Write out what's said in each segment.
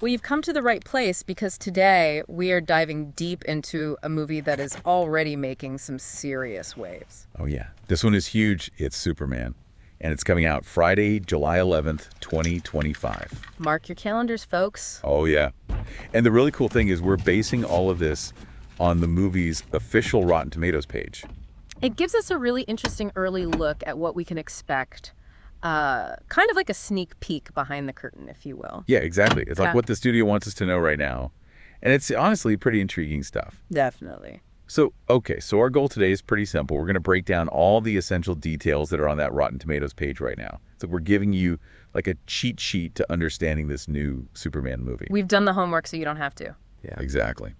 Well, you've come to the right place because today we are diving deep into a movie that is already making some serious waves. Oh, yeah. This one is huge. It's Superman. And it's coming out Friday, July 11th, 2025. Mark your calendars, folks. Oh, yeah. And the really cool thing is we're basing all of this on the movie's official Rotten Tomatoes page. It gives us a really interesting early look at what we can expect. Kind of like a sneak peek behind the curtain, if you will. Yeah, exactly. It's like what the studio wants us to know right now. And it's honestly pretty intriguing stuff. Definitely. So our goal today is pretty simple. We're going to break down all the essential details that are on that Rotten Tomatoes page right now. So we're giving you like a cheat sheet to understanding this new Superman movie. We've done the homework so you don't have to. Yeah, exactly.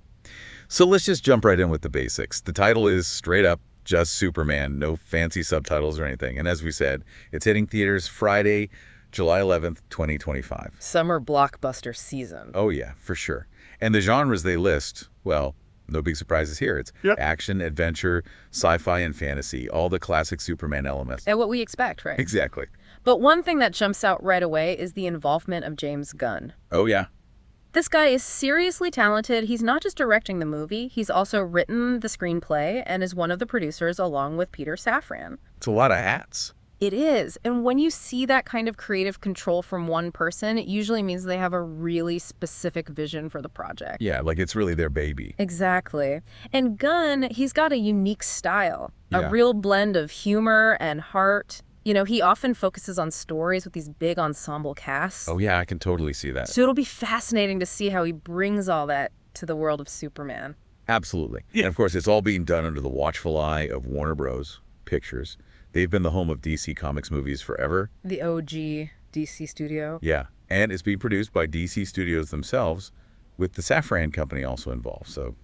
So let's just jump right in with the basics. The title is straight up just Superman, no fancy subtitles or anything. And as we said, it's hitting theaters Friday, July 11th, 2025. Summer blockbuster season. Oh, yeah, for sure. And the genres they list, well, no big surprises here. It's action, adventure, sci-fi, and fantasy, all the classic Superman elements. And what we expect, right? Exactly. But one thing that jumps out right away is the involvement of James Gunn. Oh, yeah. This guy is seriously talented. He's not just directing the movie, he's also written the screenplay and is one of the producers along with Peter Safran. It's a lot of hats. It is. And when you see that kind of creative control from one person, it usually means they have a really specific vision for the project. Yeah, like it's really their baby. Exactly. And Gunn, he's got a unique style, Yeah. a real blend of humor and heart. You know, he often focuses on stories with these big ensemble casts. Oh, yeah, I can totally see that. So it'll be fascinating to see how he brings all that to the world of Superman. Absolutely. And of course, it's all being done under the watchful eye of Warner Bros. Pictures. They've been the home of DC Comics movies forever. The OG DC studio. Yeah. And it's being produced by DC Studios themselves, with the Safran company also involved. So,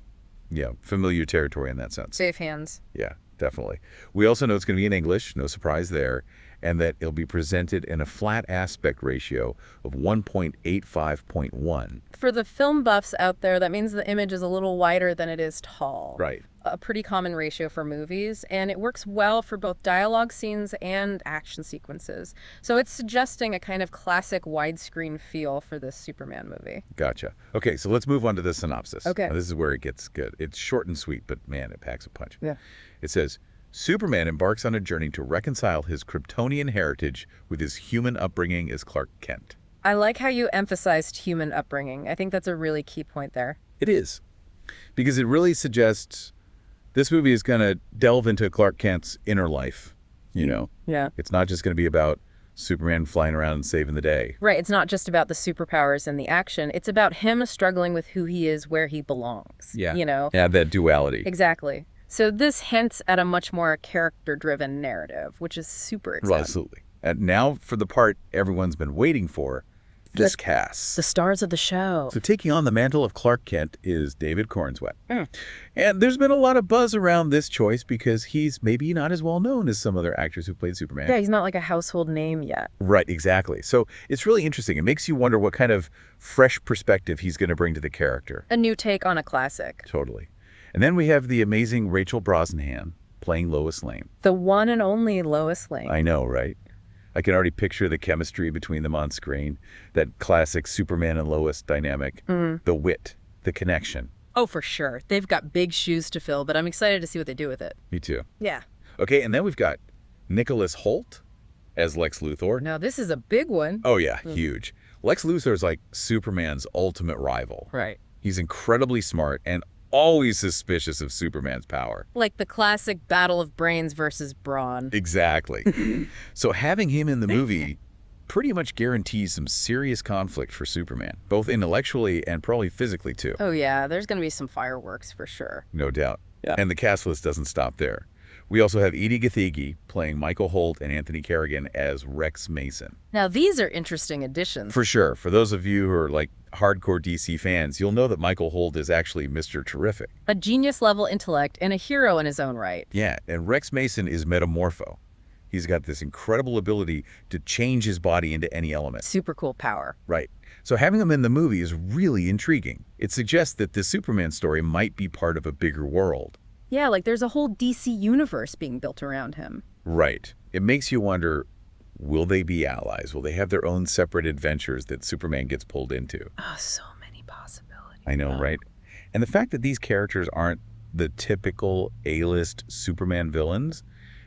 yeah, familiar territory in that sense. Safe hands. Yeah, definitely. We also know it's going to be in English, no surprise there, and that it'll be presented in a flat aspect ratio of 1.85.1. For the film buffs out there, that means the image is a little wider than it is tall. Right. A pretty common ratio for movies, and it works well for both dialogue scenes and action sequences. So it's suggesting a kind of classic widescreen feel for this Superman movie. Gotcha. Okay, so let's move on to the synopsis. Okay. Now, this is where it gets good. It's short and sweet, but man, it packs a punch. Yeah. It says, Superman embarks on a journey to reconcile his Kryptonian heritage with his human upbringing as Clark Kent. I like how you emphasized human upbringing. I think that's a really key point there. It is. Because it really suggests this movie is going to delve into Clark Kent's inner life, you know? Yeah. It's not just going to be about Superman flying around and saving the day. Right. It's not just about the superpowers and the action. It's about him struggling with who he is, where he belongs. Yeah. You know? Yeah, that duality. Exactly. So this hints at a much more character-driven narrative, which is super exciting. Well, absolutely. And now for the part everyone's been waiting for, this cast. The stars of the show. So taking on the mantle of Clark Kent is David Corenswet. And there's been a lot of buzz around this choice because he's maybe not as well known as some other actors who played Superman. Yeah, he's not like a household name yet. Right, exactly. So it's really interesting. It makes you wonder what kind of fresh perspective he's going to bring to the character. A new take on a classic. Totally. And then we have the amazing Rachel Brosnahan playing Lois Lane. The one and only Lois Lane. I know, right? I can already picture the chemistry between them on screen, that classic Superman and Lois dynamic, the wit, the connection. Oh, for sure. They've got big shoes to fill, but I'm excited to see what they do with it. Me too. Yeah. Okay, and then we've got Nicholas Hoult as Lex Luthor. Now, this is a big one. Oh, yeah, huge. Lex Luthor is like Superman's ultimate rival. Right. He's incredibly smart and always suspicious of Superman's power. Like the classic battle of brains versus brawn. Exactly. So having him in the movie pretty much guarantees some serious conflict for Superman, both intellectually and probably physically too. Oh, yeah. There's going to be some fireworks for sure. No doubt. Yeah. And the cast list doesn't stop there. We also have Edie Gathegi playing Michael Hoult and Anthony Carrigan as Rex Mason. Now, these are interesting additions. For sure. For those of you who are like hardcore DC fans, you'll know that Michael Hoult is actually Mr. Terrific. A genius-level intellect and a hero in his own right. Yeah, and Rex Mason is Metamorpho. He's got this incredible ability to change his body into any element. Super cool power. Right. So having him in the movie is really intriguing. It suggests that the Superman story might be part of a bigger world. Yeah, like there's a whole DC universe being built around him. Right. It makes you wonder, Will they be allies? Will they have their own separate adventures that Superman gets pulled into? Oh, so many possibilities. I know, right? And the fact that these characters aren't the typical A-list Superman villains,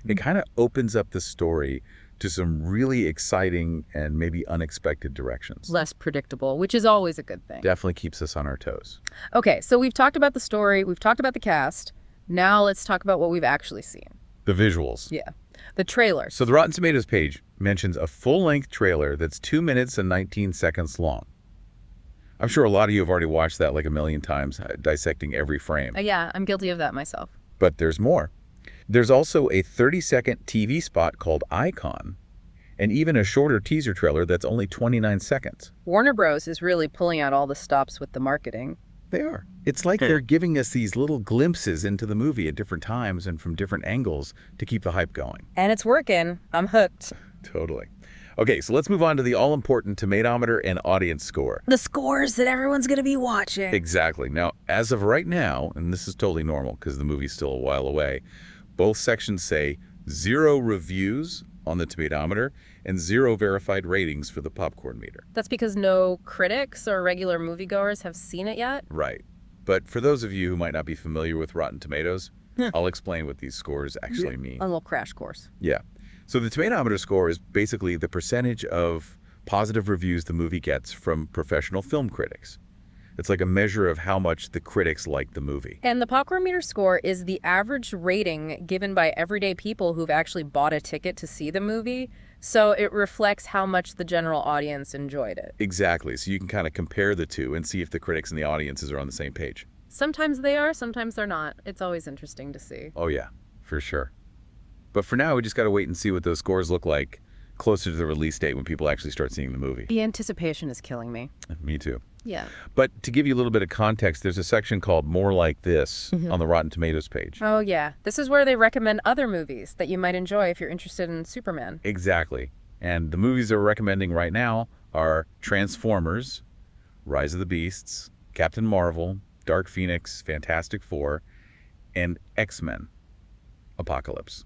it kind of opens up the story to some really exciting and maybe unexpected directions. Less predictable, which is always a good thing. Definitely keeps us on our toes. Okay, so we've talked about the story, we've talked about the cast. Now let's talk about what we've actually seen. The visuals. Yeah. The trailer. So the Rotten Tomatoes page mentions a full-length trailer that's 2 minutes and 19 seconds long. I'm sure a lot of you have already watched that like a million times, dissecting every frame. Yeah, I'm guilty of that myself. But there's more. There's also a 30-second TV spot called Icon, and even a shorter teaser trailer that's only 29 seconds. Warner Bros. Is really pulling out all the stops with the marketing. They are. It's like they're giving us these little glimpses into the movie at different times and from different angles to keep the hype going. And it's working. I'm hooked. Totally. Okay, so let's move on to the all-important tomatometer and audience score. The scores that everyone's going to be watching. Exactly. Now, as of right now, and this is totally normal because the movie's still a while away, both sections say 0 reviews on the tomatometer and 0 verified ratings for the popcorn meter. That's because no critics or regular moviegoers have seen it yet? Right. But for those of you who might not be familiar with Rotten Tomatoes, I'll explain what these scores actually mean. A little crash course. Yeah. So the tomatometer score is basically the percentage of positive reviews the movie gets from professional film critics. It's like a measure of how much the critics like the movie. And the popcorn meter score is the average rating given by everyday people who've actually bought a ticket to see the movie. So it reflects how much the general audience enjoyed it. Exactly. So you can kind of compare the two and see if the critics and the audiences are on the same page. Sometimes they are, sometimes they're not. It's always interesting to see. Oh, yeah, for sure. But for now, we just got to wait and see what those scores look like closer to the release date when people actually start seeing the movie. The anticipation is killing me. Me too. Yeah. But to give you a little bit of context, there's a section called More Like This on the Rotten Tomatoes page. Oh, yeah. This is where they recommend other movies that you might enjoy if you're interested in Superman. Exactly. And the movies they're recommending right now are Transformers, Rise of the Beasts, Captain Marvel, Dark Phoenix, Fantastic Four, and X-Men, Apocalypse.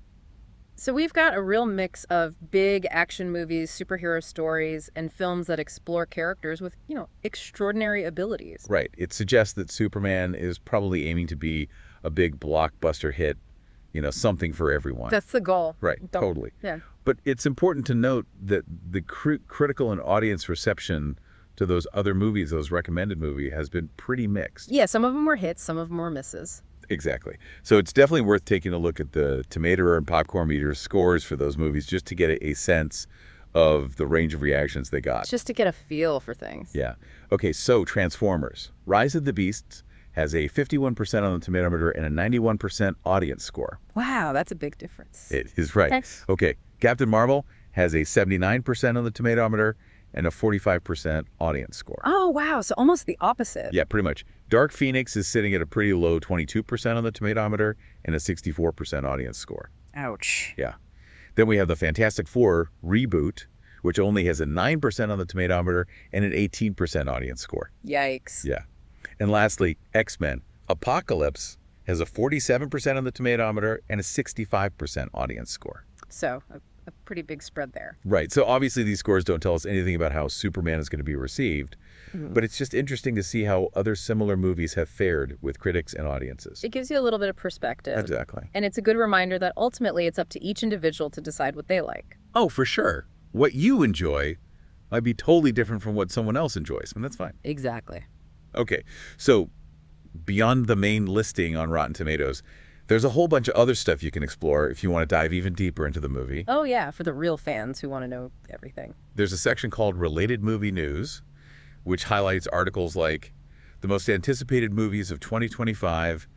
So we've got a real mix of big action movies, superhero stories, and films that explore characters with, extraordinary abilities. Right. It suggests that Superman is probably aiming to be a big blockbuster hit, something for everyone. That's the goal. Right. Totally. Yeah. But it's important to note that the critical and audience reception to those other movies, those recommended movies, has been pretty mixed. Yeah, some of them were hits, some of them were misses. Exactly. So it's definitely worth taking a look at the tomato and popcorn meter scores for those movies just to get a sense of the range of reactions they got. Just to get a feel for things. Yeah. Okay, so Transformers. Rise of the Beasts has a 51% on the tomatometer and a 91% audience score. Wow, that's a big difference. It is right. Okay, Captain Marvel has a 79% on the tomatometer and a 45% audience score. Oh, wow, so almost the opposite. Yeah, pretty much. Dark Phoenix is sitting at a pretty low 22% on the tomatometer and a 64% audience score. Ouch. Yeah. Then we have the Fantastic Four reboot, which only has a 9% on the tomatometer and an 18% audience score. Yikes. Yeah. And lastly, X-Men. Apocalypse has a 47% on the tomatometer and a 65% audience score. So, a pretty big spread there. Right. So obviously these scores don't tell us anything about how Superman is going to be received, but it's just interesting to see how other similar movies have fared with critics and audiences. It gives you a little bit of perspective. Exactly. And it's a good reminder that ultimately it's up to each individual to decide what they like. Oh, for sure. What you enjoy might be totally different from what someone else enjoys, and that's fine. Exactly. Okay. So beyond the main listing on Rotten Tomatoes, there's a whole bunch of other stuff you can explore if you want to dive even deeper into the movie. Oh, yeah, for the real fans who want to know everything. There's a section called Related Movie News, which highlights articles like the most anticipated movies of 2025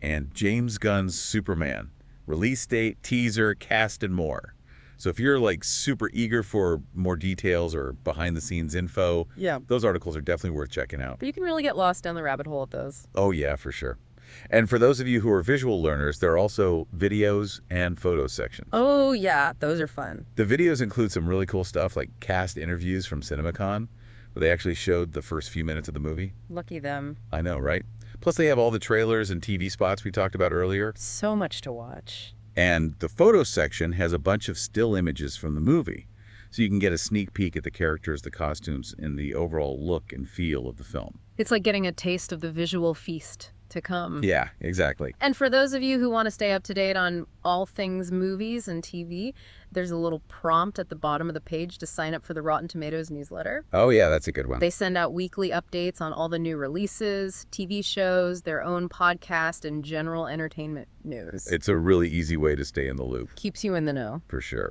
and James Gunn's Superman, release date, teaser, cast, and more. So if you're like super eager for more details or behind-the-scenes info, yeah, those articles are definitely worth checking out. But you can really get lost down the rabbit hole at those. Oh, yeah, for sure. And for those of you who are visual learners, there are also videos and photo sections. Oh, yeah, those are fun. The videos include some really cool stuff like cast interviews from CinemaCon, where they actually showed the first few minutes of the movie. Lucky them. I know, right? Plus they have all the trailers and TV spots we talked about earlier. So much to watch. And the photo section has a bunch of still images from the movie. so you can get a sneak peek at the characters, the costumes, and the overall look and feel of the film. It's like getting a taste of the visual feast to come. Yeah, exactly. And for those of you who want to stay up to date on all things movies and TV, there's a little prompt at the bottom of the page to sign up for the Rotten Tomatoes newsletter. Oh, yeah, that's a good one. They send out weekly updates on all the new releases, TV shows, their own podcast, and general entertainment news. It's a really easy way to stay in the loop. Keeps you in the know. For sure.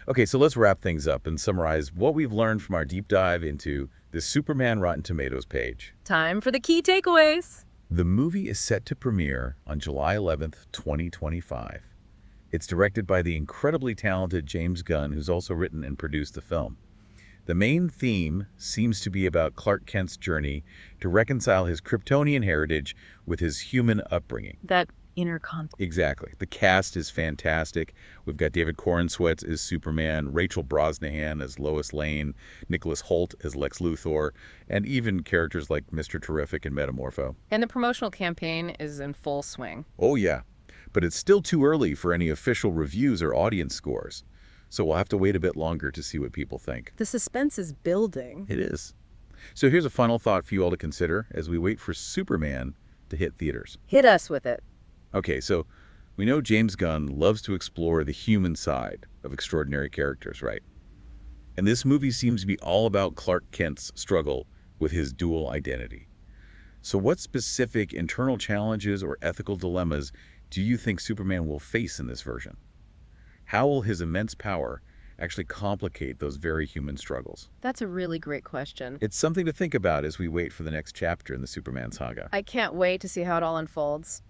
Okay, So let's wrap things up and summarize what we've learned from our deep dive into the Superman Rotten Tomatoes page. time for the key takeaways. The movie is set to premiere on July 11th, 2025. It's directed by the incredibly talented James Gunn, who's also written and produced the film. The main theme seems to be about Clark Kent's journey to reconcile his Kryptonian heritage with his human upbringing. That inner conflict. Exactly. The cast is fantastic. We've got David Corenswet as Superman, Rachel Brosnahan as Lois Lane, Nicholas Hoult as Lex Luthor, and even characters like Mr. Terrific and Metamorpho. And the promotional campaign is in full swing. Oh, yeah. But it's still too early for any official reviews or audience scores. So we'll have to wait a bit longer to see what people think. The suspense is building. It is. So here's a final thought for you all to consider as we wait for Superman to hit theaters. Hit us with it. Okay, so we know James Gunn loves to explore the human side of extraordinary characters, right? And this movie seems to be all about Clark Kent's struggle with his dual identity. So what specific internal challenges or ethical dilemmas do you think Superman will face in this version? How will his immense power actually complicate those very human struggles? That's a really great question. It's something to think about as we wait for the next chapter in the Superman saga. I can't wait to see how it all unfolds.